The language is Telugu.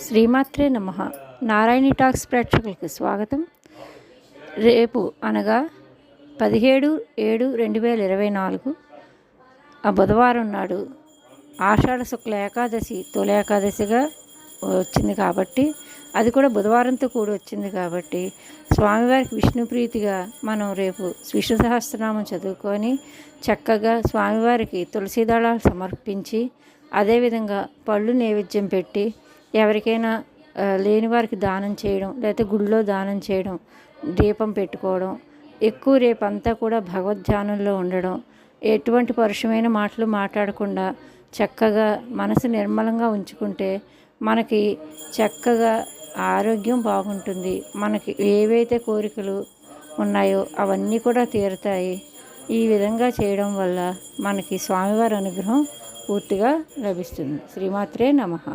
శ్రీమాత్రే నమః. నారాయణి టాక్స్ ప్రేక్షకులకు స్వాగతం. రేపు అనగా 17/7/2024 బుధవారం నాడు ఆషాఢ శుక్ల ఏకాదశి తొలి ఏకాదశిగా వచ్చింది కాబట్టి, అది కూడా బుధవారంతో కూడి వచ్చింది కాబట్టి, స్వామివారికి విష్ణు ప్రీతిగా మనం రేపు విష్ణు సహస్రనామం చదువుకొని చక్కగా స్వామివారికి తులసి దళాలు సమర్పించి, అదేవిధంగా పళ్ళు నైవేద్యం పెట్టి, ఎవరికైనా లేని వారికి దానం చేయడం, లేకపోతే గుళ్ళో దానం చేయడం, దీపం పెట్టుకోవడం, ఎక్కువ రేపంతా కూడా భగవద్ధ్యానంలో ఉండడం, ఎటువంటి పరుషమైన మాటలు మాట్లాడకుండా చక్కగా మనసు నిర్మలంగా ఉంచుకుంటే మనకి చక్కగా ఆరోగ్యం బాగుంటుంది. మనకి ఏవైతే కోరికలు ఉన్నాయో అవన్నీ కూడా తీరుతాయి. ఈ విధంగా చేయడం వల్ల మనకి స్వామివారి అనుగ్రహం పూర్తిగా లభిస్తుంది. శ్రీమాత్రే నమః.